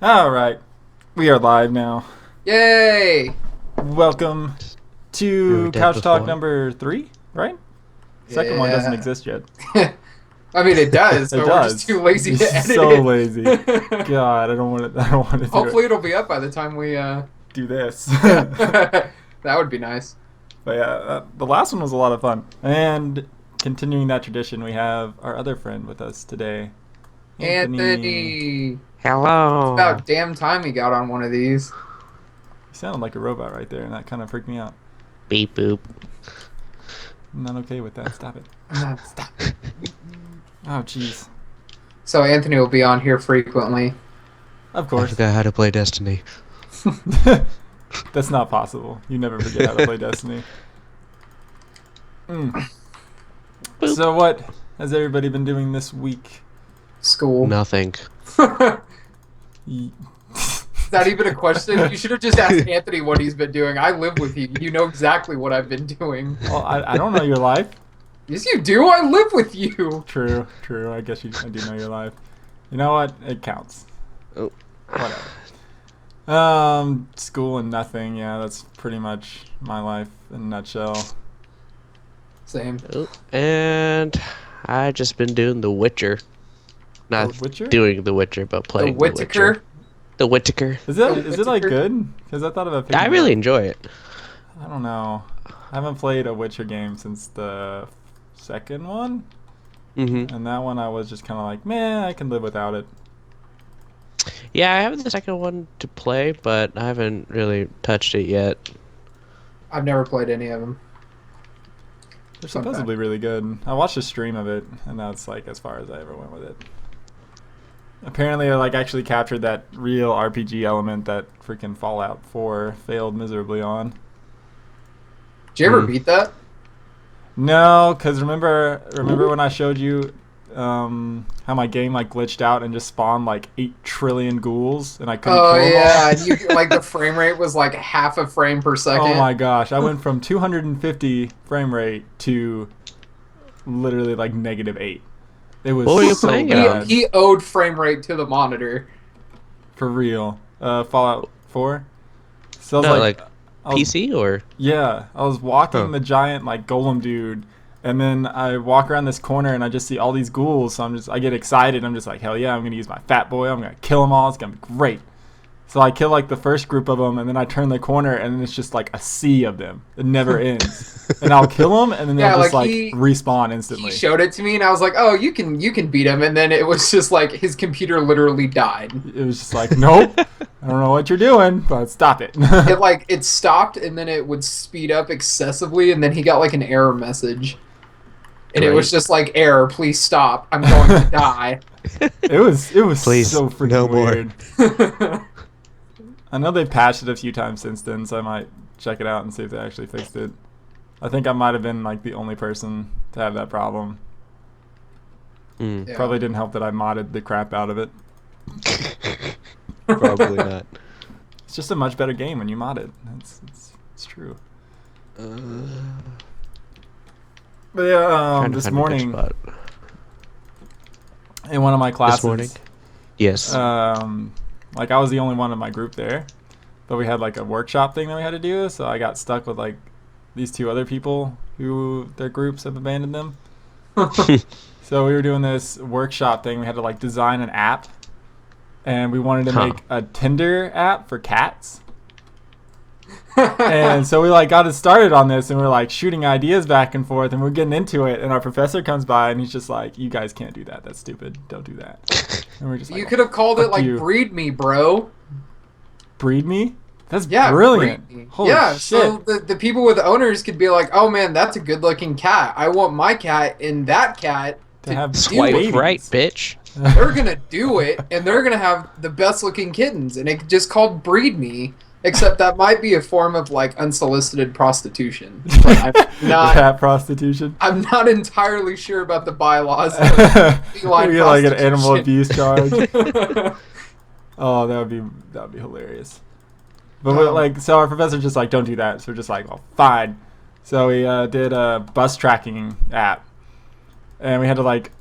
All right, we are live now. Yay! Welcome We were to dead Couch Talk before. number 3, right? Second one doesn't Yeah. exist yet. I mean, it does, It but we're just does. too lazy It's to just edit so it. lazy. God, I don't want to. I don't want to Hopefully, it'll be up by the time we. do this. That would be nice. But yeah, the last one was a lot of fun. And continuing that tradition, we have our other friend with us today, Anthony. It's Hello. about damn time he got on one of these. You sounded like a robot right there, and that kind of freaked me out. Beep boop. I'm not okay with that. Stop it. Stop. Oh, jeez. So Anthony will be on here frequently. Of I course. forgot how to play Destiny. That's not possible. You never forget how to play Destiny. Boop. So what has everybody been doing this week? School. Nothing. Ye- Is that even a question? You should have just asked Anthony what he's been doing. I live with you. You know exactly what I've been doing. Well, I don't know your life. Yes, you do. I live with you. True. I guess I do know your life. You know what? It counts. Oh. Whatever. School and nothing. Yeah, that's pretty much my life in a nutshell. Same. Oh, and I just been doing The Witcher. Not The Witcher? doing The Witcher, but The playing The Whittaker. Witcher. The Whittaker. Is The it like Witcher? good? Because I thought about. I really enjoy it. I don't know. I haven't played a Witcher game since the second one, Mm-hmm. and that one I was just kind of like, man, I can live without it. Yeah, I have the second one to play, but I haven't really touched it yet. I've never played any of them. They're Fun supposedly really good. I watched a stream of it, and that's like as far as I ever went with it. Apparently, I like actually captured that real RPG element that freaking Fallout 4 failed miserably on. Did you ever Hmm. beat that? No, because remember when I showed you how my game like glitched out and just spawned like 8 trillion ghouls, and I couldn't Oh kill them yeah, all? and you like the frame rate was like half a frame per second. Oh my gosh, I went from 250 frame rate to literally like -8. It was What were you so playing it bad. on? He owed frame rate to the monitor. For real. Fallout 4. So I was No, like, I was- PC or? yeah, I was walking Huh. the giant like golem dude, and then I walk around this corner and I just see all these ghouls. So I get excited. I'm just like, hell yeah, I'm gonna use my fat boy. I'm gonna kill them all. It's gonna be great. So I kill like the first group of them, and then I turn the corner, and then it's just like a sea of them. It never ends. And I'll kill them, and then they'll Yeah, just like, like he- respawn He instantly. showed it to me, and I was like, "Oh, you can beat him." And then it was just like his computer literally died. It was just like, nope, I don't know what you're doing, but stop it. It stopped, and then it would speed up excessively, and then he got like an error message, and it was Great. just like, "Error, please stop. I'm going to die." It was Please, so freaking no more. weird. I know they patched it a few times since then, so I might check it out and see if they actually fixed it. I think I might have been like the only person to have that problem. Mm, Yeah. Probably didn't help that I modded the crap out of it. probably not. It's just a much better game when you mod it. It's true. But yeah, Trying to this find a good morning spot. in one of my classes, This morning? Yes. like I was the only one in my group there, but we had like a workshop thing that we had to do, so I got stuck with like these 2 other people who their groups have abandoned them. So we were doing this workshop thing. We had to like design an app, and we wanted to Huh. make a Tinder app for cats. And so we like got it started on this, and we're like shooting ideas back and forth, and we're getting into it, and our professor comes by and he's just like, "You guys can't do that. That's stupid. Don't do that." And we're just like, You could have called it Fuck like you. "Breed Me, bro." "Breed me? That's Yeah, brilliant. breed me. Holy yeah, shit." so the people with owners could be like, "Oh man, that's a good-looking cat. I want my cat and that cat To to have do Swipe it." babies. right, bitch. They're gonna do it, and they're gonna have the best-looking kittens, and it just called "Breed Me." Except that might be a form of like unsolicited prostitution. But I'm not. Cat prostitution. I'm not entirely sure about the bylaws. You Feline get like an animal prostitution. abuse charge. Oh, that would be hilarious. But we, Um, like, so our professor just like, don't do that. So we're just like, well, fine. So we did a bus tracking app, and we had to like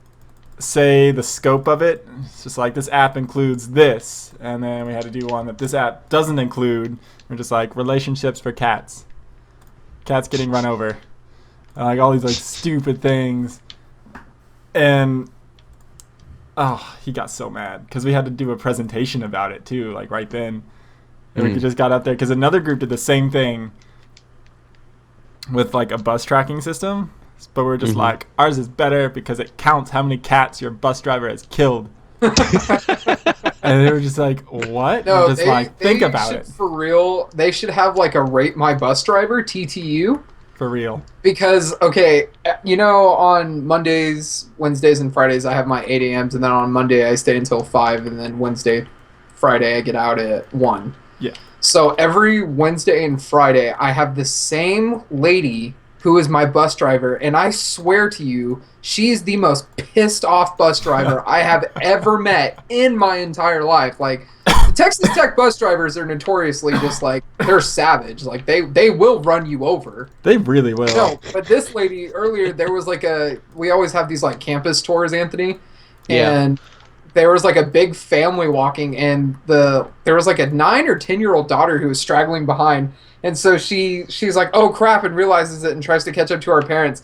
say the scope of it. It's just like, this app includes this, and then we had to do one that this app doesn't include. We're just like, relationships for cats, cats getting run over, and like all these like stupid things. And he got so mad because we had to do a presentation about it too, like right then. And we just got up there because another group did the same thing with like a bus tracking system, but we're just like, ours is better because it counts how many cats your bus driver has killed. And they were just like, what? No, just like, think about it. For real, they should have like a Rate My Bus Driver, TTU. For real. Because, okay, you know, on Mondays, Wednesdays, and Fridays, I have my 8 a.m.s, and then on Monday, I stay until 5, and then Wednesday, Friday, I get out at 1. Yeah. So every Wednesday and Friday, I have the same lady who is my bus driver, and I swear to you, she is the most pissed off bus driver I have ever met in my entire life. Like, the Texas Tech bus drivers are notoriously just like, they're savage. Like, they will run you over. They really will. No, but this lady, earlier, there was like we always have these like campus tours, Anthony. Yeah. And there was like a big family walking, and there was like a 9 or 10-year-old daughter who was straggling behind. And so she's like, oh crap, and realizes it and tries to catch up to our parents.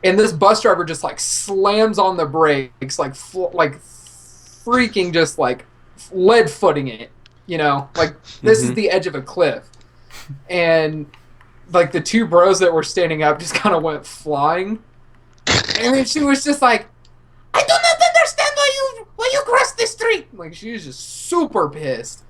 And this bus driver just like slams on the brakes, like freaking just like lead footing it, you know, like this is the edge of a cliff. And like the two bros that were standing up just kind of went flying. And then she was just like, I do not understand why you crossed the street. Like, she was just super pissed.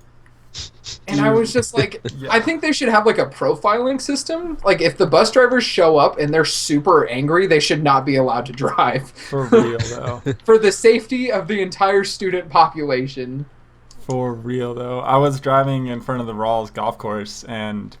And I was just like, I think they should have like a profiling system. Like, if the bus drivers show up and they're super angry, they should not be allowed to drive. For real, though. For the safety of the entire student population. For real, though. I was driving in front of the Rawls golf course, and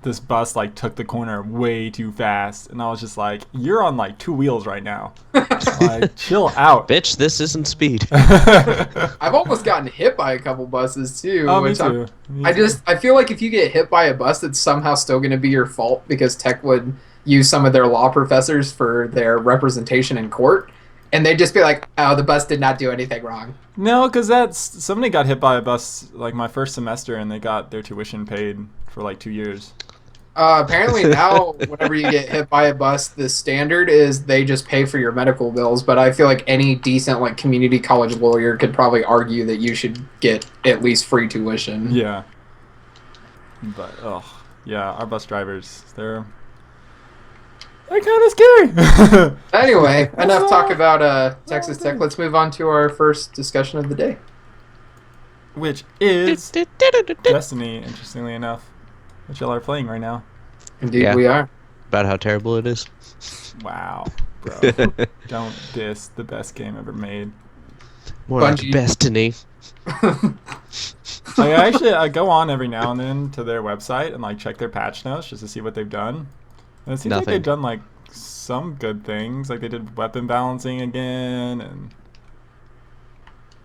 this bus like took the corner way too fast, and I was just like, you're on like 2 wheels right now. Like, chill out. Bitch, this isn't speed. I've almost gotten hit by a couple buses too. Oh, me too. I feel like if you get hit by a bus, it's somehow still going to be your fault because Tech would use some of their law professors for their representation in court, and they'd just be like, oh, the bus did not do anything wrong. No, because somebody got hit by a bus like my first semester, and they got their tuition paid for like 2 years. Apparently now, whenever you get hit by a bus, the standard is they just pay for your medical bills. But I feel like any decent like community college lawyer could probably argue that you should get at least free tuition. Yeah. But yeah, our bus drivers, they're kind of scary. Anyway, enough talk about Texas Tech. Let's move on to our first discussion of the day, which is Destiny. Interestingly enough, which y'all are playing right now. Indeed, we are. About how terrible it is. Wow, bro. Don't diss the best game ever made. More like Destiny. I go on every now and then to their website and like check their patch notes just to see what they've done. And it seems like they've done like some good things. Like they did weapon balancing again,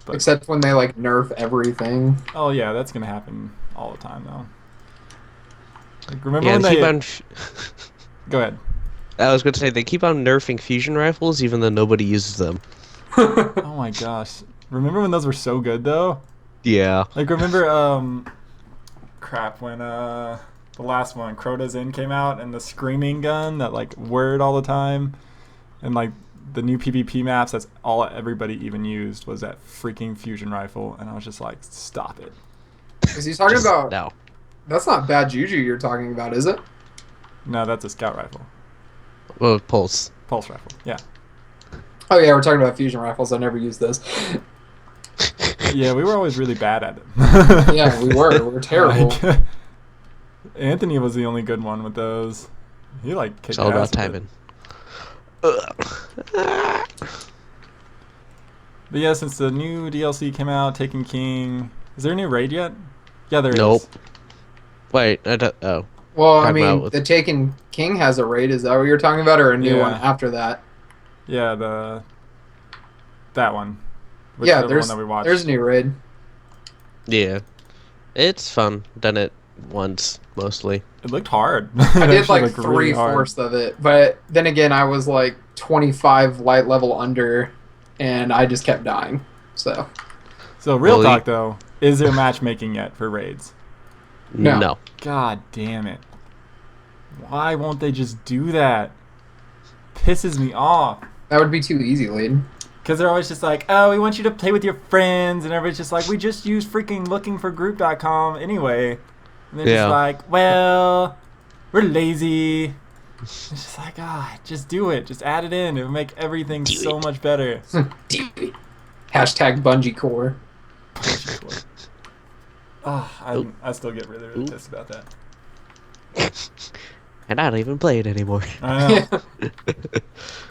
except when they like nerf everything. Oh yeah, that's gonna happen all the time though. Like, remember when they Go ahead. I was going to say, they keep on nerfing fusion rifles even though nobody uses them. Oh my gosh. Remember when those were so good, though? Yeah. Like, remember, when, the last one, Crota's Inn came out, and the screaming gun that, like, whirred all the time, and, like, the new PvP maps, that's all everybody even used was that freaking fusion rifle, and I was just like, stop it. Is he talking about... No. That's not Bad Juju you're talking about, is it? No, that's a scout rifle. Well, Pulse. Pulse rifle, yeah. Oh yeah, we're talking about fusion rifles. I never used those. Yeah, we were always really bad at it. Yeah, we were. We were terrible. Like, Anthony was the only good one with those. He like kicked It's all ass about with timing. But yeah, since the new DLC came out, Taken King, is there a new raid yet? Yeah, there is. Nope. Wait, I don't. Oh. Well, I mean, the Taken King has a raid. Is that what you're talking about, or a new one after that? Yeah, that one. Yeah, the one that we watched. There's a new raid. Yeah, it's fun. Done it once mostly. It looked hard. I did like 3/4 of it, but then again, I was like 25 light level under, and I just kept dying. So So real Well, talk though, is there matchmaking yet for raids? No. No. God damn it. Why won't they just do that? Pisses me off. that would be too easy, Layden. Because they're always just like, oh, we want you to play with your friends. And everybody's just like, we just use freaking lookingforgroup.com anyway. And they're Yeah. just like, well, we're lazy. It's just like, just do it. Just add it in. It would make everything Do so it. much better. Hashtag Bungie Core. I still get really, really pissed about that. And I don't even play it anymore. I know.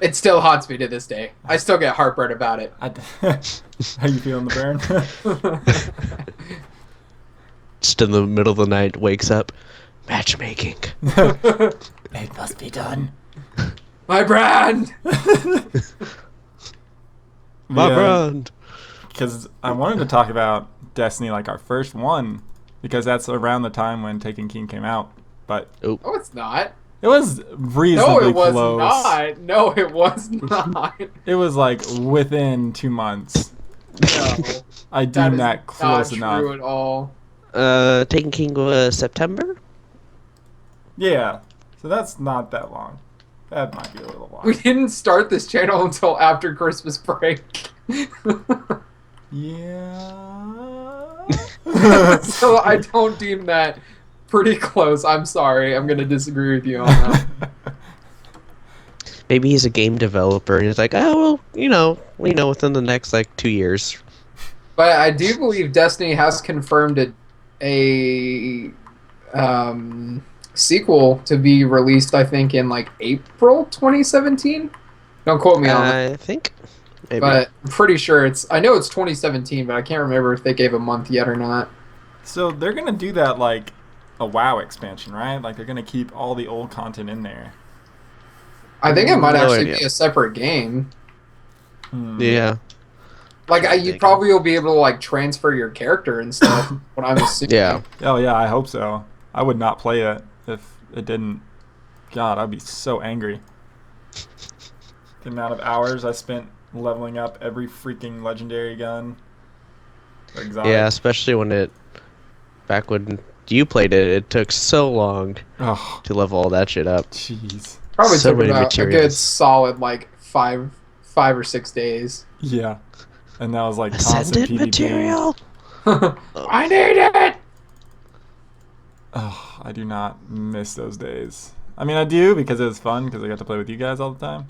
It still haunts me to this day. I still get heartburn about it. How you feeling the burn? Just in the middle of the night, wakes up, matchmaking. It must be done. My brand! My brand. Because I wanted to talk about Destiny, like our first one, because that's around the time when Taken King came out. But No, it's not. it was No, reasonably it was close. not. No, it was not. It was like within 2 months. No, I that deem is that close not enough. true at all. Taken King was September? Yeah, so that's not that long. That might be a little long. We didn't start this channel until after Christmas break. Yeah. So I don't deem that pretty close. I'm sorry. I'm going to disagree with you on that. Maybe he's a game developer and he's like, oh, well, within the next, 2 years. But I do believe Destiny has confirmed a sequel to be released, I think, in April 2017. Don't quote me on that. I think. Maybe. But I'm pretty sure I know it's 2017, but I can't remember if they gave a month yet or not. So they're gonna do that like a WoW expansion, right? Like they're gonna keep all the old content in there. I think it might No actually idea. be a separate game. Yeah. You probably will be able to transfer your character and stuff. What I'm assuming. Yeah. Oh yeah, I hope so. I would not play it if it didn't. God, I'd be so angry. The amount of hours I spent leveling up every freaking legendary gun. Or exotic. Yeah, especially back when you played it, it took so long Oh, to level all that shit up. jeez. Probably So took many about a good materials. solid 5 or 6 days. Yeah. And that was like constant Ascendant PvP. material? I need it. Oh, I do not miss those days. I mean, I do because it was fun because I got to play with you guys all the time.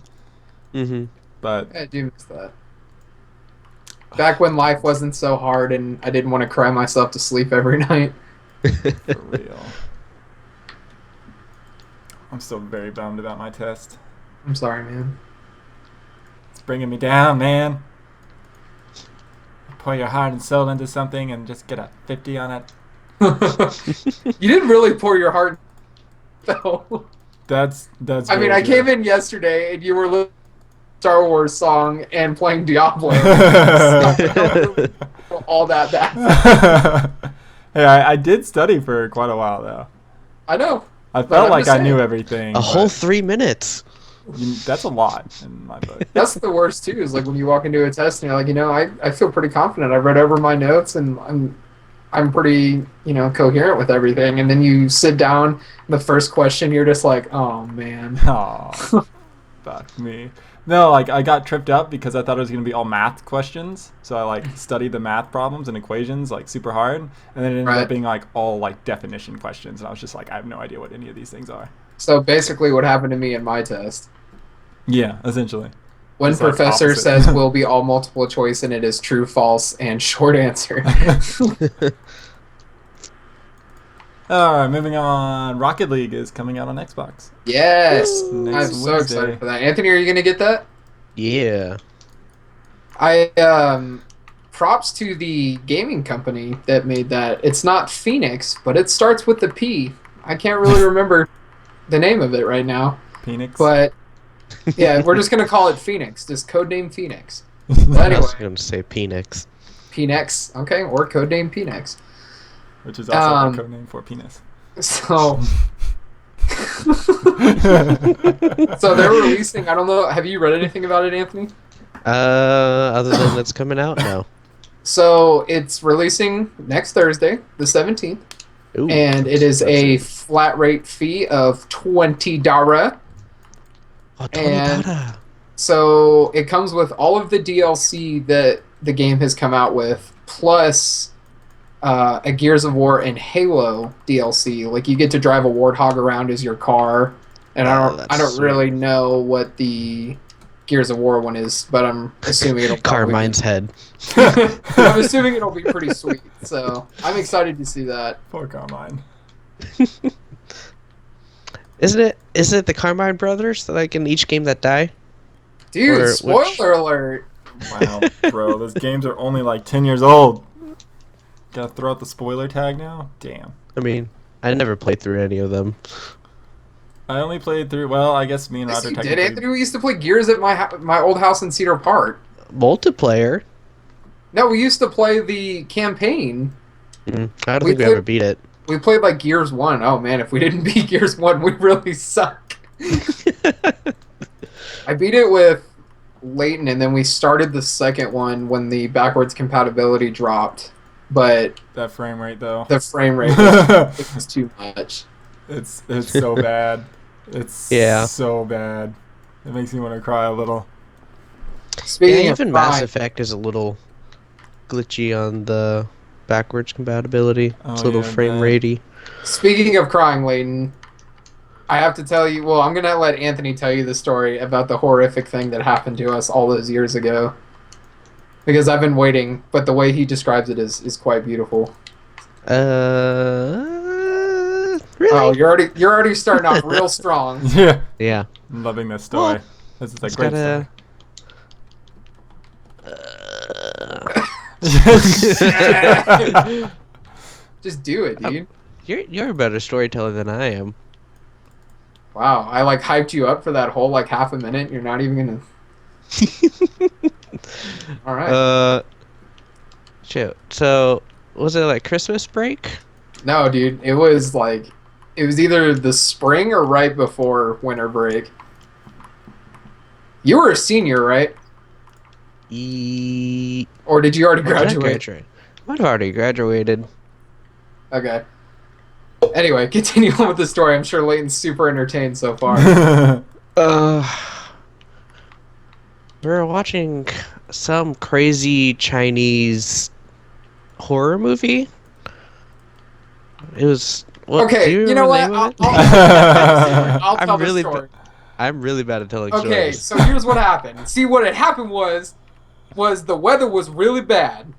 Mm-hmm. But I do miss that. Back when life wasn't so hard and I didn't want to cry myself to sleep every night. for real. I'm still very bummed about my test. I'm sorry, man. It's bringing me down, man. Pour your heart and soul into something and just get a 50 on it. You didn't really pour your heart. though. That's. I mean, very I true. came in yesterday and you were listening to a Star Wars song and playing Diablo. All that bad. Hey, I did study for quite a while though. I know. I But felt I'm like just I knew saying. everything. A whole but 3 minutes. that's a lot in my book. That's the worst too. Is when you walk into a test and you're like, I feel pretty confident. I've read over my notes and I'm pretty, coherent with everything. And then you sit down, the first question, you're just like, oh man. Aw, fuck me. No, I got tripped up because I thought it was gonna be all math questions. So I studied the math problems and equations super hard, and then it ended Right. up being all definition questions. And I was just like, I have no idea what any of these things are. So basically, what happened to me in my test? Yeah, essentially. When It's like professor opposite. says will be all multiple choice and it is true, false, and short answer. All right, moving on. Rocket League is coming out on Xbox. Yes, Next I'm so Wednesday. excited for that. Anthony, are you gonna get that? Yeah. Props to the gaming company that made that. It's not Phoenix, but it starts with the P. I can't really remember the name of it right now, Phoenix. but yeah, we're just gonna call it Phoenix. Just codename Phoenix. I Anyway, was going to say Phoenix. Phoenix, okay, or codename Phoenix. Which is also Um, a code name for penis. So, so they're releasing. I don't know. Have you read anything about it, Anthony? Other than it's coming out? No. So it's releasing next Thursday, the 17th, Ooh, and it is that's a it. flat rate fee of $20. Oh, and- $20. So it comes with all of the DLC that the game has come out with, plus a Gears of War and Halo DLC. Like you get to drive a Warthog around as your car, and Oh, I that's don't sweet. really know what the Gears of War one is, but I'm assuming it'll probably Carmine's head. I'm assuming it'll be pretty sweet. So I'm excited to see that. Poor Carmine. Isn't it the Carmine brothers like in each game that die? Dude, Or spoiler which- alert. Wow, bro, those games are only like 10 years old. Gotta throw out the spoiler tag now? Damn. I mean, I never played through any of them. I only played through, well, I guess me and Yes, Roger you did, technically. Anthony. We used to play Gears at my old house in Cedar Park. Multiplayer? No, we used to play the campaign. I don't We think we played- ever beat it. We played like Gears 1. Oh man, if we didn't beat Gears 1, we really suck. I beat it with Leighton, and then we started the second one when the backwards compatibility dropped. But That frame rate, though. the frame rate was too much. It's so bad. It's Yeah. so bad. It makes me want to cry a little. Speaking Yeah, of even Mass crime, Effect is a little glitchy on the backwards compatibility. It's a Oh, little yeah, frame man. ratey. speaking of crying, Leighton, I have to tell you. Well, I'm gonna let Anthony tell you the story about the horrific thing that happened to us all those years ago. Because I've been waiting, but the way he describes it is quite beautiful. Really? Oh, you're already starting off real strong. Yeah. Yeah. I'm loving this story. This is a It's great gotta- story. Just do it, dude. You're a better storyteller than I am. Wow, I like hyped you up for that whole like half a minute. You're not even gonna. All right. Shit. So, was it like Christmas break? No, dude, it was either the spring or right before winter break. You were a senior, right? Or did you already When did I graduate? graduate? I might have already graduated. Okay. Anyway, continue on with the story. I'm sure Leighton's super entertained so far. We were watching some crazy Chinese horror movie. It was. What, do Okay, you know remember what? the name of it? I'll I'm tell the really story. I'm really bad at telling Okay, stories. so here's what happened. See, what had happened was the weather was really bad,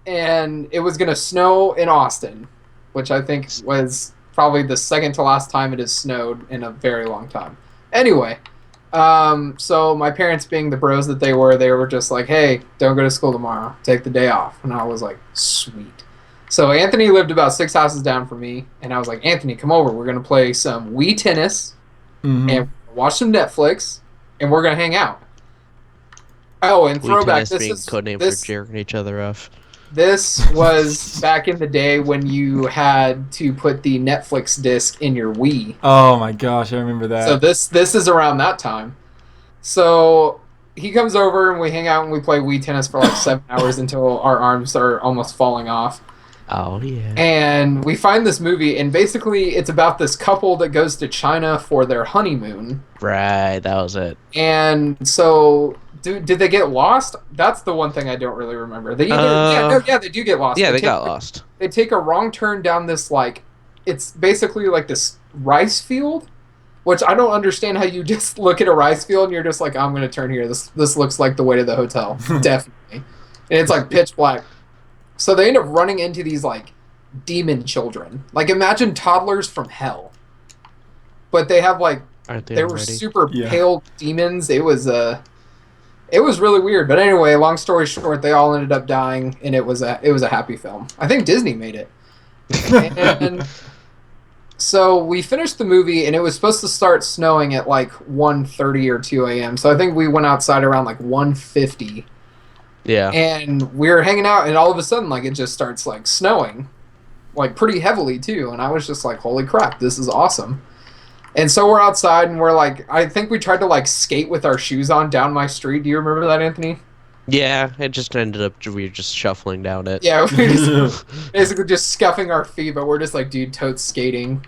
and it was gonna snow in Austin, which I think was probably the second to last time it has snowed in a very long time. Anyway, so my parents, being the bros that they were just like, "Hey, don't go to school tomorrow. Take the day off." And I was like, "Sweet." So Anthony lived about 6 houses down from me, and I was like, "Anthony, come over. We're gonna play some Wii tennis." Mhm. And watch some Netflix, and we're gonna hang out. Oh, and We throwback. tennis being codename for jerking each other off. This was back in the day when you had to put the Netflix disc in your Wii. Oh my gosh, I remember that. So this is around that time. So he comes over and we hang out and we play Wii tennis for like 7 hours until our arms are almost falling off. Oh yeah. And we find this movie, and basically it's about this couple that goes to China for their honeymoon. Right, that was it. And so, did they get lost? That's the one thing I don't really remember. They either, they do get lost. Yeah, they take- got lost. They take a wrong turn down this it's basically like this rice field, which I don't understand how you just look at a rice field and you're just like, I'm gonna turn here. This looks like the way to the hotel, definitely. And it's like pitch black. So they end up running into these like demon children. Like imagine toddlers from hell, but they have like. Aren't they They were already? super Yeah. pale demons. It was really weird. But anyway, long story short, they all ended up dying, and it was a happy film. I think Disney made it. And so we finished the movie, and it was supposed to start snowing at like 1:30 or 2 a.m. So I think we went outside around like 1:50, Yeah. and we were hanging out, and all of a sudden, like it just starts like snowing, like pretty heavily too. And I was just like, "Holy crap, this is awesome!" And so we're outside, and we're like, I think we tried to like skate with our shoes on down my street. Do you remember that, Anthony? Yeah, it just ended up we were just shuffling down it. Yeah, we just basically just scuffing our feet, but we're just like, dude, totes skating.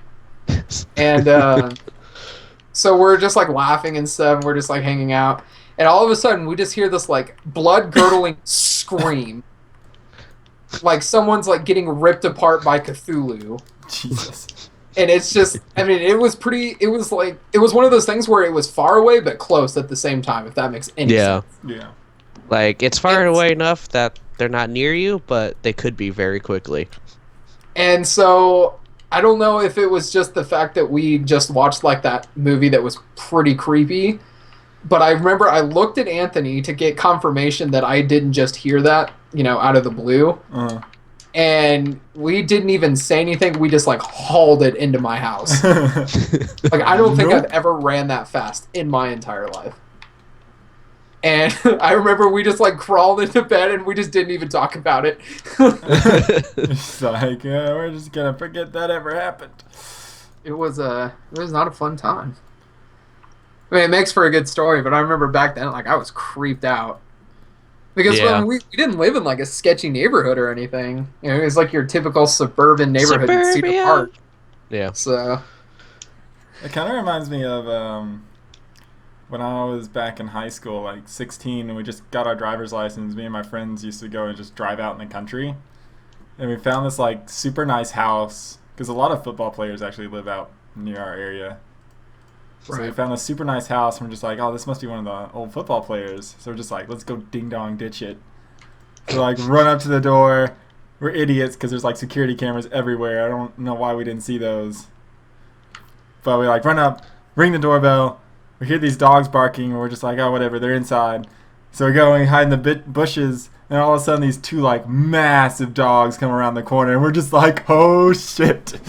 And so we're just like laughing and stuff, and we're just like hanging out. And all of a sudden, we just hear this like blood-curdling scream. Like someone's like getting ripped apart by Cthulhu. Jesus. And it's just, I mean, it was one of those things where it was far away but close at the same time, if that makes any Yeah. sense. Yeah. Like it's far It's- away enough that they're not near you, but they could be very quickly. And so I don't know if it was just the fact that we just watched like that movie that was pretty creepy, but I remember I looked at Anthony to get confirmation that I didn't just hear that, out of the blue. And we didn't even say anything. We just like hauled it into my house. Like I don't think Nope. I've ever ran that fast in my entire life. And I remember we just like crawled into bed and we just didn't even talk about it. It's like, we're just gonna forget that ever happened. It was not a fun time. I mean, it makes for a good story, but I remember back then, like I was creeped out because Yeah. when we didn't live in like a sketchy neighborhood or anything. It was like your typical suburban neighborhood in Cedar Suburbia. Park. Yeah. So It kind of reminds me of when I was back in high school, like 16, and we just got our driver's license. Me and my friends used to go and just drive out in the country, and we found this like super nice house because a lot of football players actually live out near our area. So we Right. found a super nice house, and we're just like, oh, this must be one of the old football players. So we're just like, let's go ding dong ditch it. So like run up to the door. We're idiots because there's like security cameras everywhere. I don't know why we didn't see those. But we like run up, ring the doorbell. We hear these dogs barking, and we're just like, oh, whatever, they're inside. So we go and hide in the bushes, and all of a sudden these two like massive dogs come around the corner, and we're just like, oh shit.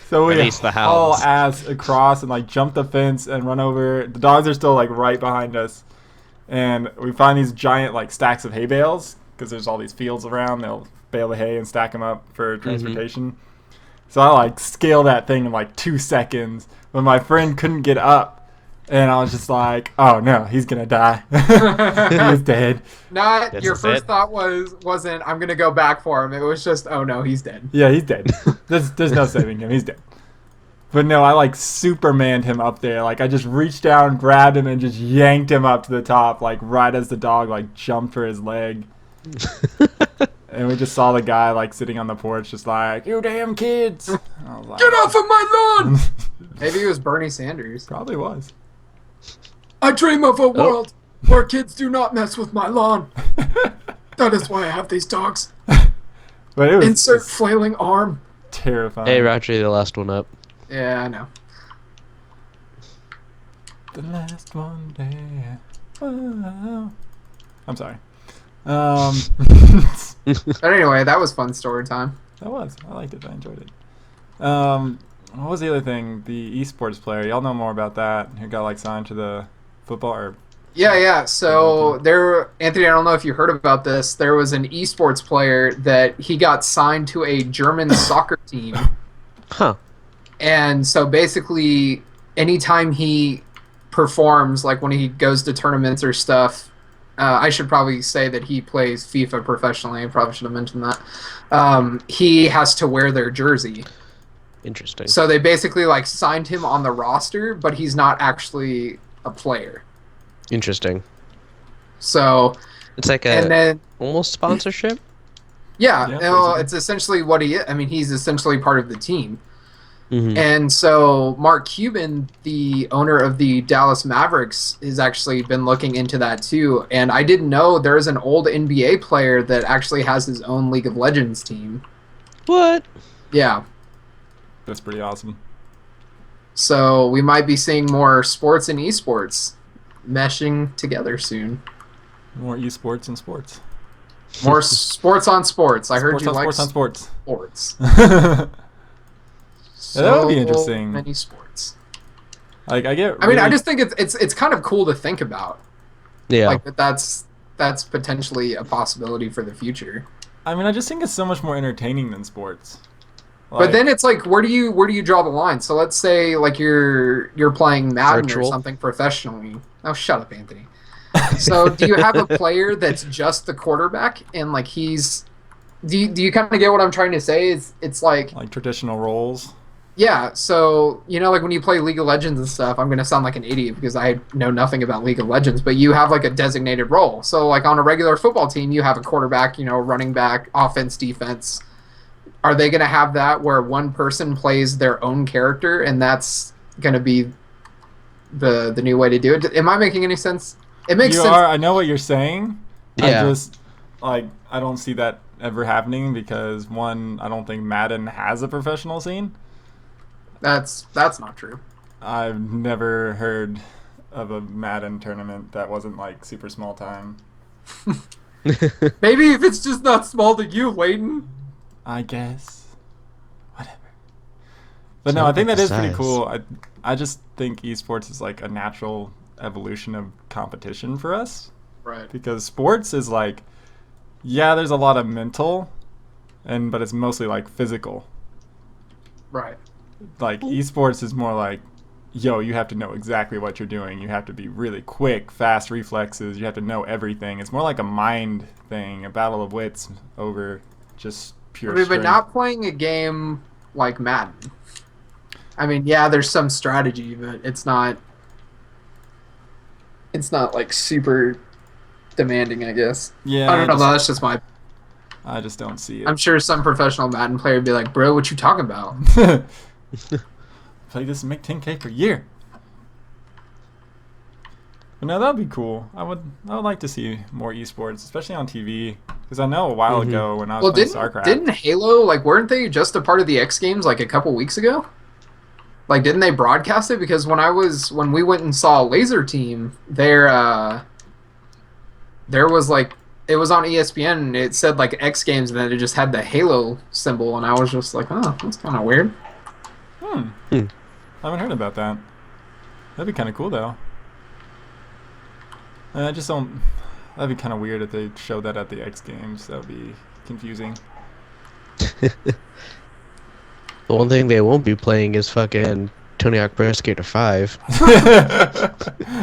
So we Release the haul hounds. ass across and like jump the fence and run over. The dogs are still like right behind us, and we find these giant like stacks of hay bales because there's all these fields around. They'll bale the hay and stack them up for transportation. So I like scale that thing in like 2 seconds, but my friend couldn't get up, and I was just like, oh no, he's gonna die. He's dead. not That's your a first fit. thought wasn't I'm gonna go back for him. It was just, oh no, he's dead. Yeah, he's dead. There's no saving him. He's dead. But no, I like Supermaned him up there. Like I just reached down, grabbed him, and just yanked him up to the top, like right as the dog like jumped for his leg. And we just saw the guy like sitting on the porch, just like, you damn kids. And I was like, Get off of my lawn! Maybe it was Bernie Sanders. Probably was. I dream of a world where kids do not mess with my lawn. That is why I have these dogs. But it was Insert just flailing arm. terrifying. Hey, Roger, the last one up. Yeah, I know. The last one there. Wow. I'm sorry. That But anyway, that was fun story time. was. I liked it. I enjoyed it. What was the other thing? The esports player. Y'all know more about that. Who got like signed to the football or Yeah. So Anthony, I don't know if you heard about this. There was an esports player that he got signed to a German soccer team. Huh. And so basically, anytime he performs, like when he goes to tournaments or stuff, I should probably say that he plays FIFA professionally. I probably should have mentioned that. He has to wear their jersey. Interesting. So they basically like signed him on the roster, but he's not actually a player. Interesting. So, It's like and a then, almost sponsorship. Yeah, yeah, basically. it's essentially what he is. I mean, he's essentially part of the team. Mm-hmm. And so Mark Cuban, the owner of the Dallas Mavericks, has actually been looking into that too. And I didn't know there's an old NBA player that actually has his own League of Legends team. What? Yeah. that's pretty awesome. So we might be seeing more sports and esports meshing together soon. More esports and sports. More sports on sports. I heard Sports you on like sports on sports. sports. That would be So interesting. Many sports. Like I get. I mean, I really- just think it's kind of cool to think about. Yeah. Like that's potentially a possibility for the future. I mean, I just think it's so much more entertaining than sports. But then it's like, where do you draw the line? So let's say like you're playing Madden or Virtual. something professionally. Oh, shut up, Anthony. So do you have a player that's just the quarterback and like do you kind of get what I'm trying to say? It's like traditional roles. yeah. So like when you play League of Legends and stuff, I'm gonna sound like an idiot because I know nothing about League of Legends. But you have like a designated role. So like on a regular football team, you have a quarterback, running back, offense, defense. Are they going to have that where one person plays their own character and that's going to be the new way to do it? Am I making any sense? It makes sense. I know what you're saying. Yeah. I just I don't see that ever happening because one, I don't think Madden has a professional scene. That's not true. I've never heard of a Madden tournament that wasn't like super small time. Maybe if it's just not small to you, Layton. I guess. Whatever. But no, I think that is pretty size. cool. I just think esports is like a natural evolution of competition for us. Right. Because sports is like, yeah, there's a lot of mental, but it's mostly like physical. Right. Like esports is more like, yo, you have to know exactly what you're doing. You have to be really quick, fast reflexes. You have to know everything. It's more like a mind thing, a battle of wits over just pure But strength. not playing a game like Madden. I mean, yeah, there's some strategy, but it's not like super demanding, I guess. Yeah, I don't know. That's just my. I just don't see it. I'm sure some professional Madden player would be like, "Bro, what you talking about?" Play this and make 10K per year. But no, that'd be cool. I would like to see more esports, especially on TV, because I know a while ago when I was Well, playing StarCraft. didn't Halo weren't they just a part of the X Games like a couple weeks ago? Like, didn't they broadcast it? Because when we went and saw Laser Team, there was like it was on ESPN and it said like X Games and then it just had the Halo symbol and I was just like, oh, that's kind of weird. I haven't heard about that. That'd be kind of cool though. I just don't. That'd be kind of weird if they showed that at the X Games. That would be confusing. The one thing they won't be playing is fucking Tony Hawk Pro Skater 5.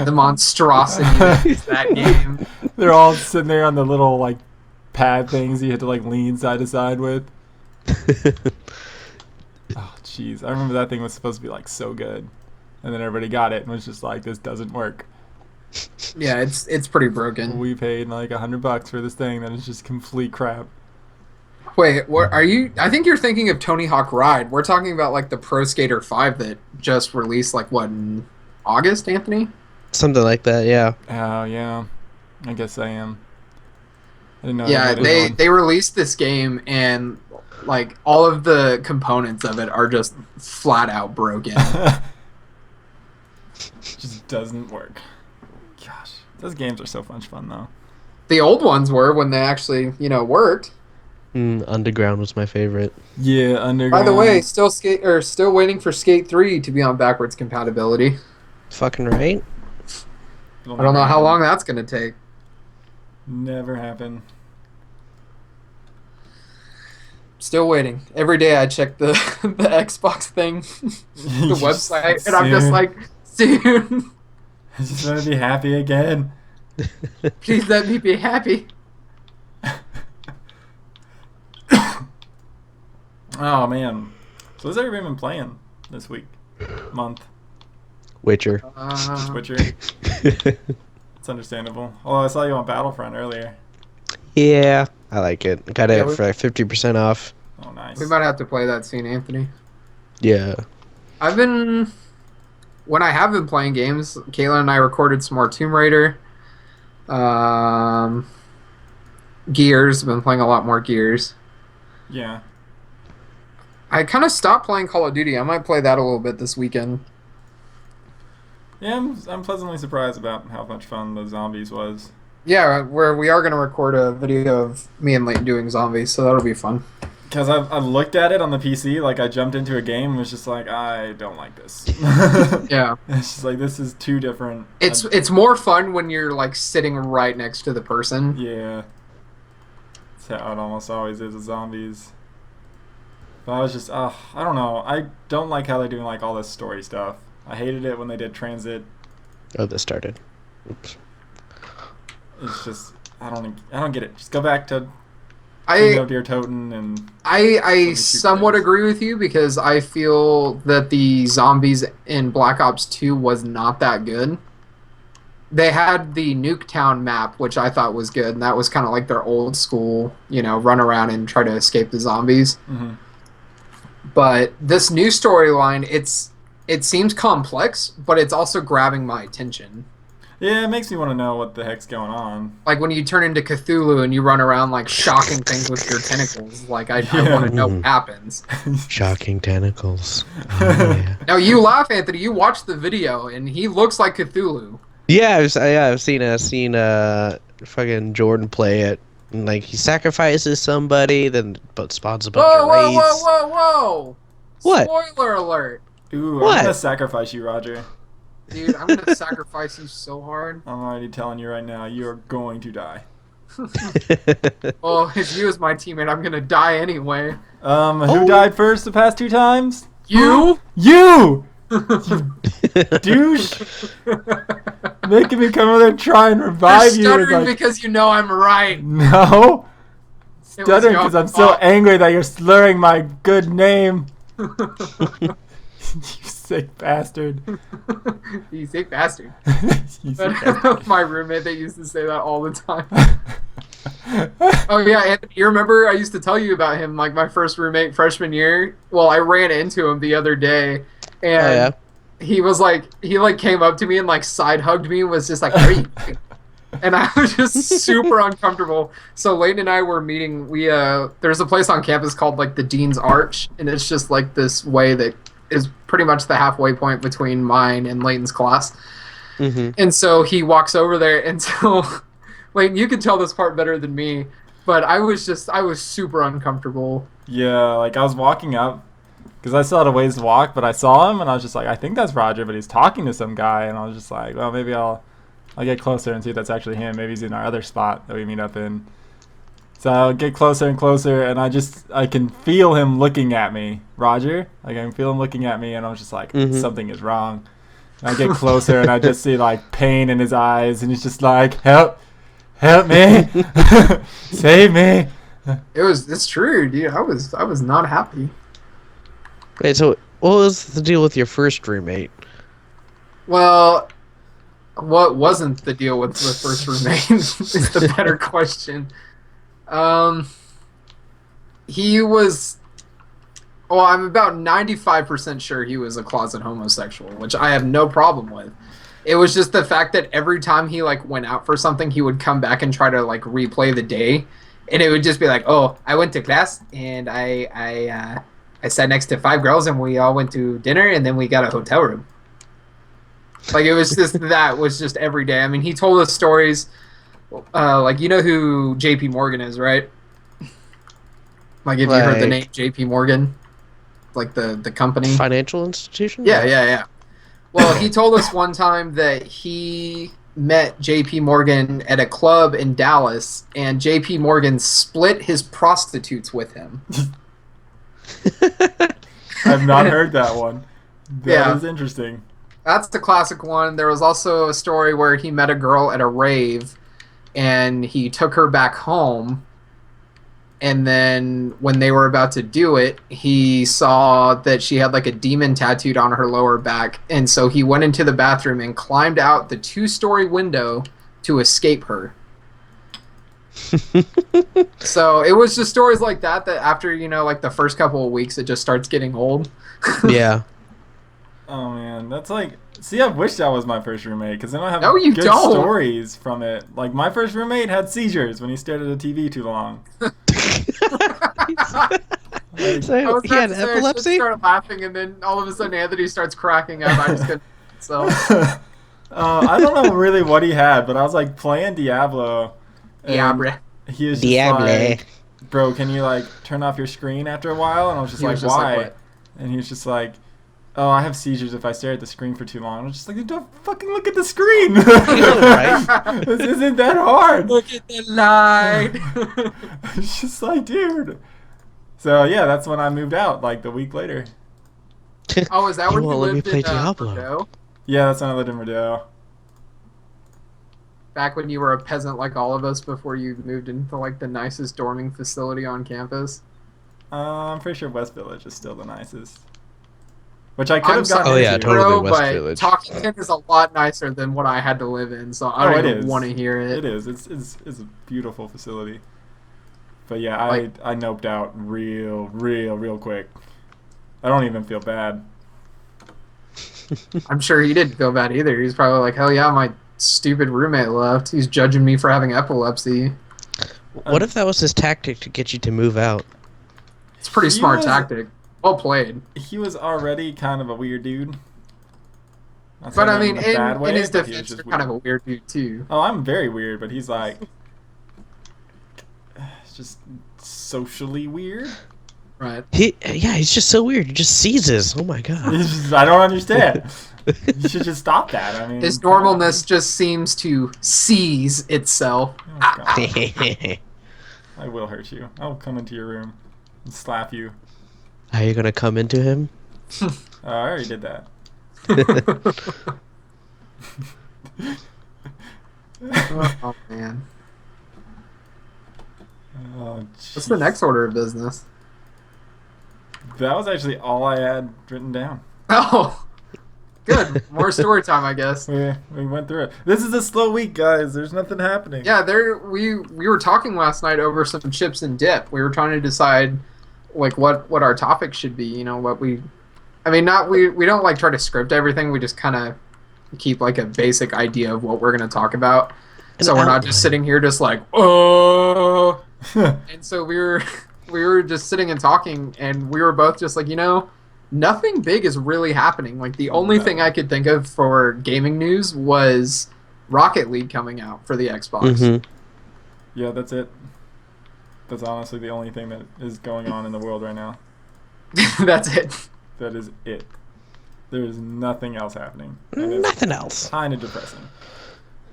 The monstrosity that is that game. They're all sitting there on the little like pad things you had to like lean side to side with. Oh jeez, I remember that thing was supposed to be like so good, and then everybody got it and was just like, this doesn't work. Yeah, it's pretty broken. We paid like $100 for this thing that is just complete crap. Wait, what are you? I think you're thinking of Tony Hawk Ride. We're talking about like the Pro Skater 5 that just released like what in August, Anthony? Something like that, yeah. Oh yeah, I guess I am. I didn't know. Yeah, they made it they released this game and like all of the components of it are just flat out broken. just doesn't work. Gosh, those games are so much fun though. The old ones were when they actually, worked. Underground was my favorite. Yeah, Underground. By the way, still waiting for Skate 3 to be on backwards compatibility. Fucking right. It'll I don't know never how happen. long that's going to take. Never happen. Still waiting. Every day I check the the Xbox thing, the website, and I'm just Soon. like, soon. I just want to be happy again. Please let me be happy. Oh man. So what's everybody been playing this week, month? Witcher. Just Witcher. It's understandable. Although I saw you on Battlefront earlier. Yeah, I like it. Got Yeah, it we- for like 50% off. Oh nice. We might have to play that scene, Anthony. Yeah. When I have been playing games, Kayla and I recorded some more Tomb Raider. Gears, been playing a lot more Gears. Yeah. I kind of stopped playing Call of Duty. I might play that a little bit this weekend. Yeah, I'm pleasantly surprised about how much fun the zombies was. Yeah, we are going to record a video of me and Leighton doing zombies, so that'll be fun. Because I've looked at it on the PC, like I jumped into a game and was just like, I don't like this. Yeah. It's just like, this is too different. It's more fun when you're like sitting right next to the person. Yeah. That's how it almost always is with zombies. But I was just, I don't know. I don't like how they're doing like all this story stuff. I hated it when they did Transit. Oh, this started. Oops. It's just, I don't get it. Just go back to I Deer Toten and I shoot somewhat things. agree with you because I feel that the zombies in Black Ops 2 was not that good. They had the Nuketown map, which I thought was good, and that was kind of like their old school, run around and try to escape the zombies. Mhm. But this new storyline, it seems complex, but it's also grabbing my attention. Yeah, it makes me want to know what the heck's going on. Like when you turn into Cthulhu and you run around like shocking things with your tentacles, like I Yeah. want to know what happens. Shocking tentacles. Oh, yeah. Now you laugh, Anthony. You watched the video, and he looks like Cthulhu. Yeah, I've seen fucking Jordan play it. And, like, he sacrifices somebody, then spawns a bunch Whoa, of whoa, wraiths. whoa, whoa, whoa! What? Spoiler alert, Ooh, What? I'm gonna sacrifice you, Roger. dude! I'm gonna sacrifice you so hard. I'm already telling you right now, you are going to die. Well, if you as my teammate, I'm gonna die anyway. Who Oh. died first the past 2 times? You? You! Douche! Making me come over there and try and You're revive you. stuttering It's like, because you know I'm right. no! It was Stuttering your because I'm so fault. angry that you're slurring my good name. You sick bastard. You sick bastard. You sick bastard. My roommate, they used to say that all the time. Oh yeah, Anthony, you remember I used to tell you about him, like my first roommate freshman year? Well, I ran into him the other day, and Oh, yeah? he was like, he came up to me and like side hugged me and was just like, "Hey," and I was just super uncomfortable. So Leighton and I were meeting. There's a place on campus called like the Dean's Arch, and it's just like this way that is pretty much the halfway point between mine and Leighton's class. Mm-hmm. And so he walks over there, and so Leighton, you can tell this part better than me, but I was super uncomfortable. Yeah, like I was walking up because I still had a ways to walk, but I saw him and I was just like, I think that's Roger, but he's talking to some guy, and I was just like, well, maybe I'll get closer and see if that's actually him. Maybe he's in our other spot that we meet up in. So I'll get closer and closer, and I can feel him looking at me, Roger. Like I can feel him looking at me, and I was just like, Mhm. something is wrong. And I get closer, and I just see like pain in his eyes, and he's just like, help me, save me. It's true, dude. I was not happy. Wait, so what was the deal with your first roommate? Well, what wasn't the deal with the first roommate is the better question. He was. Well, I'm about 95% sure he was a closet homosexual, which I have no problem with. It was just the fact that every time he like went out for something, he would come back and try to like replay the day, and it would just be like, "Oh, I went to class and I sat next to 5 girls and we all went to dinner and then we got a hotel room." Like it was just that was just every day. I mean, he told us stories. Like you know who J.P. Morgan is, right? Like if you heard the name J.P. Morgan, like the company. Financial institution? Yeah. Well, he told us one time that he met J.P. Morgan at a club in Dallas, and J.P. Morgan split his prostitutes with him. I've not heard that one. That is Yeah. interesting. That's the classic one. There was also a story where he met a girl at a rave, and he took her back home. And then when they were about to do it, he saw that she had like a demon tattooed on her lower back. And so he went into the bathroom and climbed out the 2-story window to escape her. So it was just stories like that after, like the first couple of weeks, it just starts getting old. Yeah. Oh man, that's like. See, I wish that was my first roommate because then I have No, you good don't. stories from it. Like my first roommate had seizures when he stared at a TV too long. So I was he about had to say, I should epilepsy? start laughing, and then all of a sudden Anthony starts cracking up. I just couldn't. So I don't know really what he had, but I was like playing Diablo. and yeah, bruh. He was just Diablo. like, "Bro, can you like turn off your screen after a while?" And I was just He like, was just "Why?" like, what? And he was just like, "Oh, I have seizures if I stare at the screen for too long." And I was just like, "Don't fucking look at the screen." Right? This isn't that hard. Look at the light. It's just like, dude. So yeah, that's when I moved out. Like the week later. Oh, is that You when you won't let me lived play in Diablo. Bordeaux? Yeah, that's when I lived in Rodeo. Back when you were a peasant like all of us before you moved into like the nicest dorming facility on campus? I'm pretty sure West Village is still the nicest. Which I could I'm have gotten sorry, Oh, yeah, into. totally. bro, West but Village. Talkington is a lot nicer than what I had to live in, so I Oh, don't it even is. want to hear it. It is. It's a beautiful facility. But yeah, Like- I noped out real quick. I don't even feel bad. I'm sure he didn't feel bad either. He's probably like, hell yeah, my stupid roommate left. He's judging me for having epilepsy. What if that was his tactic to get you to move out? It's a pretty He smart was- tactic. Well played. He was already kind of a weird dude. Not But saying I that mean, a bad in way, his but he was defense, just you're kind of a weird. weird dude too. Oh, I'm very weird, but he's like, it's just socially weird. Right. He's just so weird. He just seizes. Oh my god. It's just, I don't understand. You should just stop that. I mean, His come on. normalness just seems to seize itself. Oh, God. I will hurt you. I'll come into your room and slap you. Are you gonna come into him? I already did that. Oh man. Oh, What's the jeez. next order of business? That was actually all I had written down. Oh, good. More story time, I guess. We went through it. This is a slow week, guys. There's nothing happening. Yeah, we were talking last night over some chips and dip. We were trying to decide like what our topic should be. You know what we. I mean, not we don't like try to script everything. We just kind of keep like a basic idea of what we're going to talk about. An So we're not outline. just sitting here just like oh. And so we were just sitting and talking, and we were both just like, nothing big is really happening. Like the only thing I could think of for gaming news was Rocket League coming out for the Xbox. Mm-hmm. Yeah, that's it. That's honestly the only thing that is going on in the world right now. That's it. That is it. There is nothing else happening. And it's Nothing else. kind of depressing.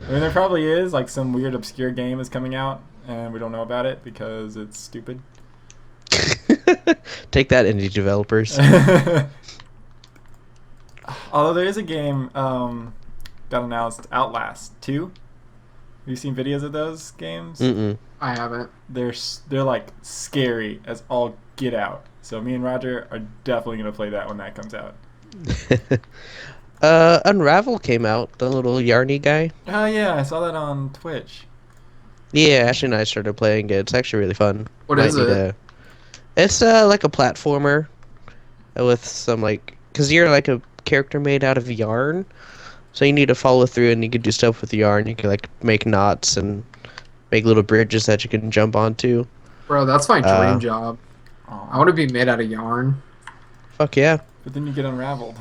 I mean, there probably is, like, some weird obscure game is coming out, and we don't know about it because it's stupid. Take that, indie developers. Although there is a game got announced, Outlast 2. Have you seen videos of those games? Mm-mm. I haven't. They're like scary as all get out. So me and Roger are definitely gonna play that when that comes out. Unravel came out. The little Yarny guy. Oh yeah, I saw that on Twitch. Yeah, Ashley and I started playing it. It's actually really fun. What Might is need it? It's like a platformer with some because you're like a character made out of yarn, so you need to follow through and you can do stuff with yarn. You can like make knots and make little bridges that you can jump onto. Bro, that's my dream job. Aw. I want to be made out of yarn, Fuck yeah. But then you get unraveled.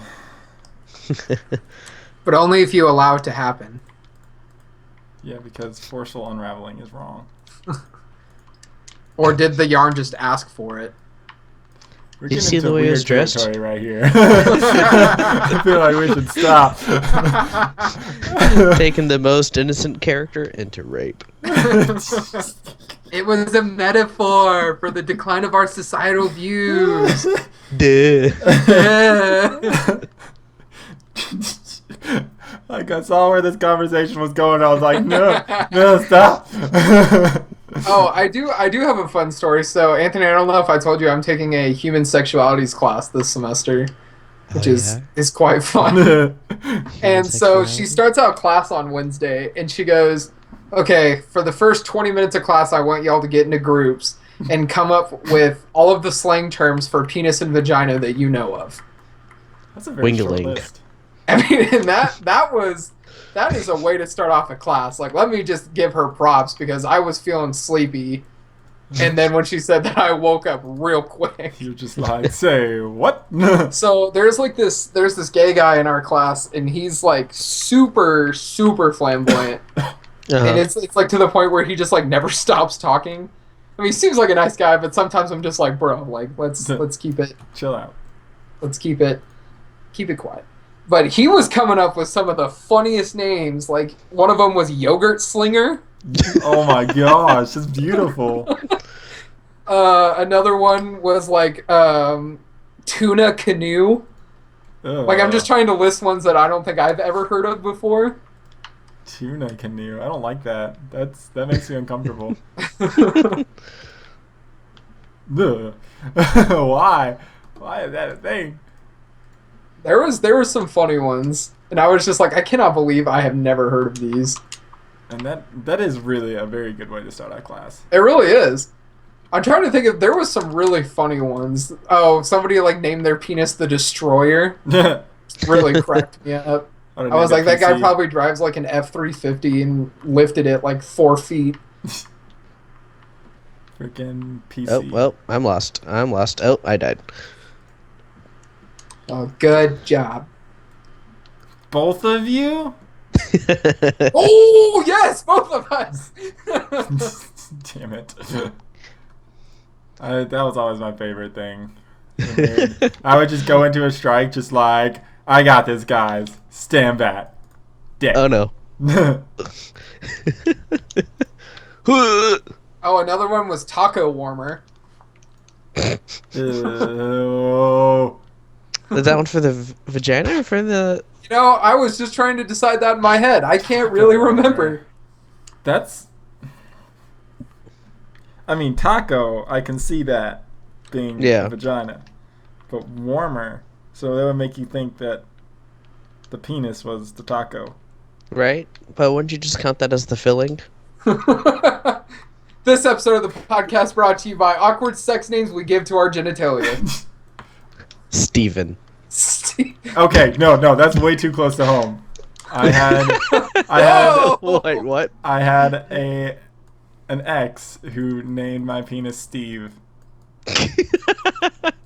but only if you allow it to happen. Yeah, because forceful unraveling is wrong. Or did the yarn just ask for it? We're You getting see into the way weird it's dressed? territory right here. I feel like we should stop. Taking the most innocent character into rape. It was a metaphor for the decline of our societal views. Duh. Like I saw where this conversation was going. I was like, no, stop. Oh, I do have a fun story. So, Anthony, I don't know if I told you I'm taking a human sexualities class this semester, which Oh, is quite fun. And so she starts out class on Wednesday, and she goes, okay, for the first 20 minutes of class, I want y'all to get into groups and come up with all of the slang terms for penis and vagina that you know of. That's a very short Wingling. list. I mean, and that is a way to start off a class. Like, let me just give her props because I was feeling sleepy. And then when she said that, I woke up real quick. You're just like, say what? So there's this gay guy in our class, and he's like super, super flamboyant. And it's like to the point where he just like never stops talking. I mean, he seems like a nice guy, but sometimes I'm just like, bro, like let's keep it Chill out. keep it quiet. But he was coming up with some of the funniest names. Like one of them was Yogurt Slinger. Oh my gosh, it's beautiful. Another one was like tuna canoe. Like I'm just trying to list ones that I don't think I've ever heard of before. Tuna canoe. I don't like that. That makes me uncomfortable. Ugh. Why? Why is that a thing? There was some funny ones, and I was just like, I cannot believe I have never heard of these. And that is really a very good way to start our class. It really is. I'm trying to think if there was some really funny ones. Oh, somebody like named their penis the Destroyer. Really cracked me up. I was like, that guy probably drives like an F-350 and lifted it like 4 feet. Freaking PC. Oh, well, I'm lost. Oh, I died. Oh, good job. Both of you? Oh, yes, both of us. Damn it. That was always my favorite thing. I would just go into a strike just like, I got this, guys. Stand back. Dead. Oh, no. Oh, another one was taco warmer. Oh. Is that one for the vagina or for the... You know, I was just trying to decide that in my head. I can't really remember. That's... I mean, taco, I can see that being vagina. But warmer, so that would make you think that the penis was the taco. Right? But wouldn't you just count that as the filling? This episode of the podcast brought to you by awkward sex names we give to our genitalia. Steven. Okay, no, that's way too close to home. Wait, what? I had an ex who named my penis Steve.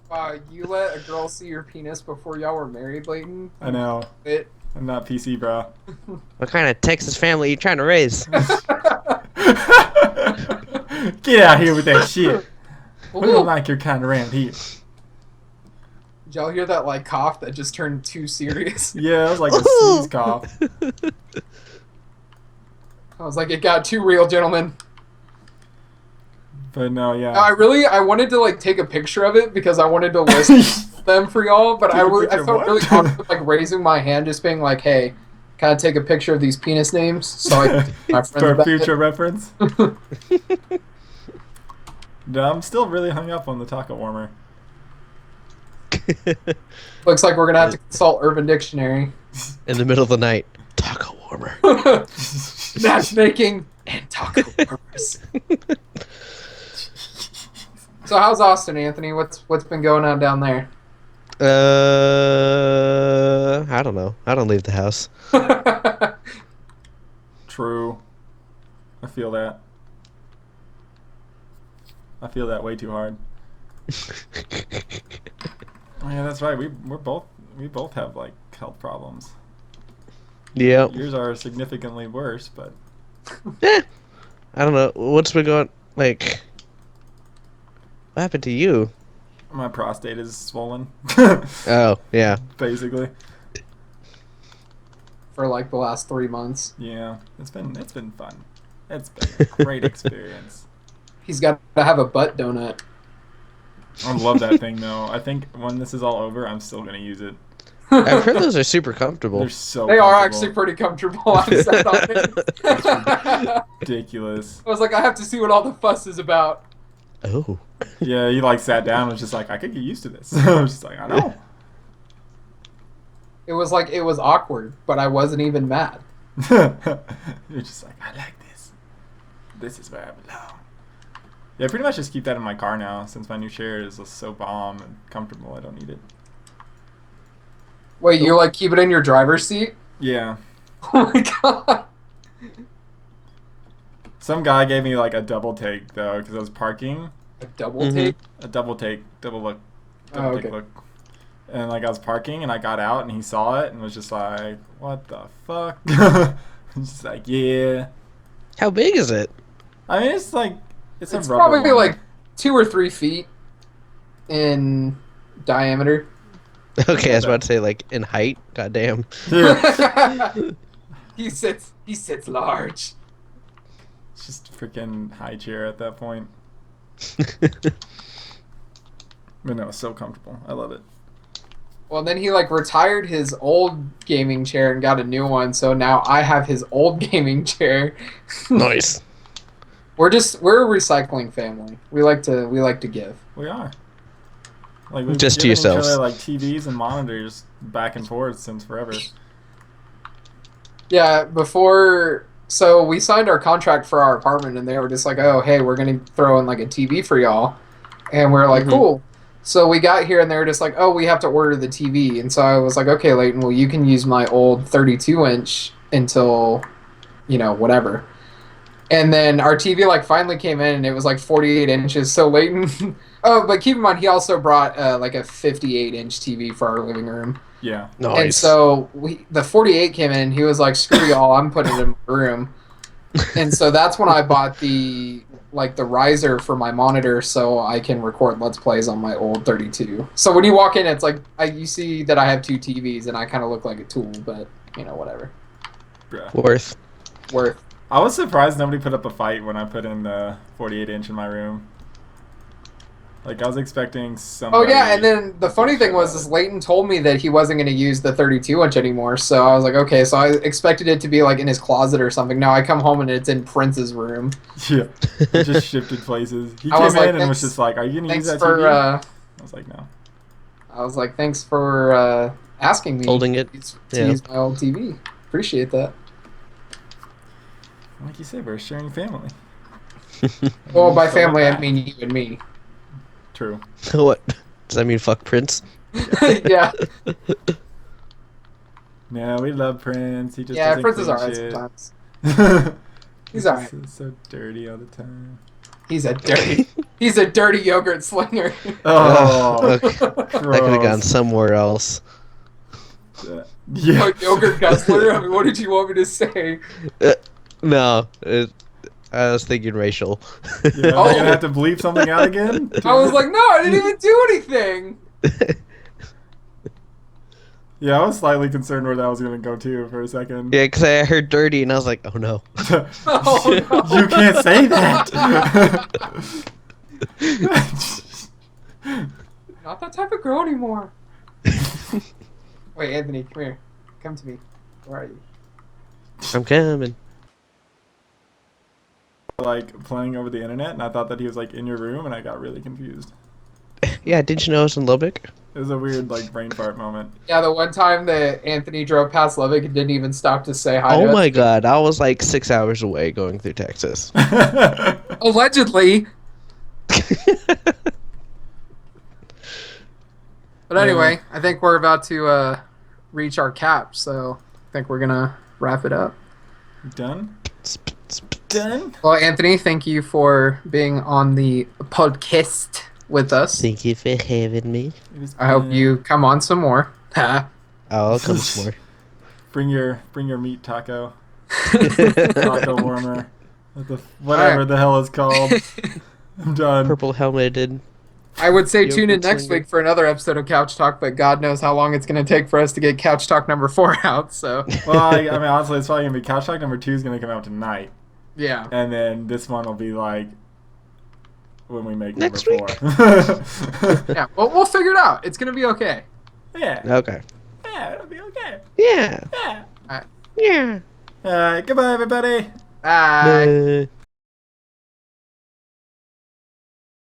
Wow, you let a girl see your penis before y'all were married, Leighton? I know. I'm not PC, bro. What kind of Texas family are you trying to raise? Get out here with that shit. We don't like your kind around here. Did y'all hear that like cough that just turned too serious? Yeah, it was like a sneeze cough. I was like, it got too real, gentlemen. But no, yeah. I wanted to like take a picture of it because I wanted to list them for y'all, but I felt really awkward like raising my hand, just being like, "Hey, can I take a picture of these penis names?" So my friends for future reference. No, I'm still really hung up on the taco warmer. Looks like we're gonna have to consult Urban Dictionary. In the middle of the night, taco warmer. Matchmaking and taco warmers. So how's Austin, Anthony? What's been going on down there? I don't know. I don't leave the house. True. I feel that. I feel that way too hard. Oh, yeah, that's right. We both have like health problems. Yeah. Yours are significantly worse, but I don't know. What's been going like? What happened to you? my prostate is swollen. Oh, yeah. Basically. For like the last 3 months. Yeah, it's been fun. It's been a great experience. He's got to have a butt donut. I love that thing though. I think when this is all over, I'm still gonna use it. I've heard those are super comfortable. They're so. They are actually pretty comfortable. I sat on it. Ridiculous. I was like, I have to see what all the fuss is about. Oh. Yeah, you like sat down and was just like, I could get used to this. I was just like, I know. It was like, it was awkward, but I wasn't even mad. You're just like, I like this. This is where I belong. Yeah, I pretty much just keep that in my car now since my new chair is so bomb and comfortable. I don't need it. Wait, you like keep it in your driver's seat? Yeah. Oh my god. Some guy gave me like a double take though because I was parking. A double take? A double take, double look, Oh, take okay. look. And like I was parking and I got out and he saw it and was just like, "What the fuck?" I'm just like, "Yeah." How big is it? I mean, it's like it's a rubber probably one. like 2 or 3 feet in diameter. Okay, I was about to say like in height. Goddamn. Yeah. He sits large. It's just a freaking high chair at that point. But no, it's so comfortable. I love it. Well, then he like retired his old gaming chair and got a new one. So now I have his old gaming chair. Nice. We're a recycling family. We like to give. We are. Like we've Just to given each yourselves. other, like TVs and monitors back and forth since forever. Yeah, so we signed our contract for our apartment, and they were just like, "Oh, hey, we're gonna throw in like a TV for y'all," and we're like, Mhm. "Cool." So we got here, and they were just like, "Oh, we have to order the TV," and so I was like, "Okay, Leighton, well, you can use my old 32-inch until, whatever." And then our TV like finally came in, and it was like 48 inches. So Leighton, oh, but keep in mind, he also brought like a 58-inch TV for our living room. Yeah. Nice. And so the 48 came in. He was like, "Screw y'all, I'm putting it in my room." And so that's when I bought the riser for my monitor, so I can record Let's Plays on my old 32. So when you walk in, it's like you see that I have two TVs, and I kind of look like a tool, but whatever. Bruh. Worth. Worth. I was surprised nobody put up a fight when I put in the 48-inch in my room. Like, I was expecting Oh somebody... yeah, and then the funny thing was, is Leighton told me that he wasn't going to use the 32-inch anymore. So I was like, okay. So I expected it to be like in his closet or something. Now I come home and it's in Prince's room. Yeah. It just shifted places. He I came was like, in and was "Thanks- just like, are you going to use Thanks that TV? for. I was like, no. I was like, thanks for asking me. Holding it. To Yeah. use my old TV. Appreciate that. Like you said, we're a sharing family. Well, by So family, like I that. mean you and me. True. What? Does that mean fuck Prince? Yeah. No, we love Prince. He just Yeah, doesn't Prince is clean alright shit. sometimes. He's alright. just so dirty all the time. He's a dirty yogurt slinger. Oh, Okay. That could have gone somewhere else. Yeah. A yogurt guzzler? I mean, what did you want me to say? No, I was thinking racial. Yeah, am I gonna have to bleep something out again? I was like, no, I didn't even do anything. Yeah, I was slightly concerned where that was gonna go too for a second. Yeah, because I heard dirty and I was like, oh no. Oh, no. You can't say that. Not that type of girl anymore. Wait, Anthony, come here. Come to me. Where are you? I'm coming. Like playing over the internet, and I thought that he was like in your room, and I got really confused. Yeah, didn't you know I was in Lubbock? It was a weird like brain fart moment. Yeah, the one time that Anthony drove past Lubbock and didn't even stop to say hi Oh to us. my god, I was like 6 hours away going through Texas. Allegedly. But anyway, I think we're about to reach our cap, so I think we're going to wrap it up. Done? Done? Well, Anthony, thank you for being on the podcast with us. Thank you for having me. It was I hope fun. you come on some more. I'll come some more. Bring your meat taco. Taco warmer. Whatever the hell it's called. I'm done. Purple helmeted. I would say tune in Yogurt next slinger. week for another episode of Couch Talk, but God knows how long it's going to take for us to get Couch Talk number 4 out, so Well, I mean, honestly, it's probably gonna be Couch Talk number 2 is gonna come out tonight, yeah. and then this one will be like when we make Next number week. 4. Yeah, well, we'll figure it out. It's going to be okay. Yeah. Okay. Yeah, it'll be okay. Yeah. Yeah. Yeah. All right. Goodbye, everybody. Bye. Bye.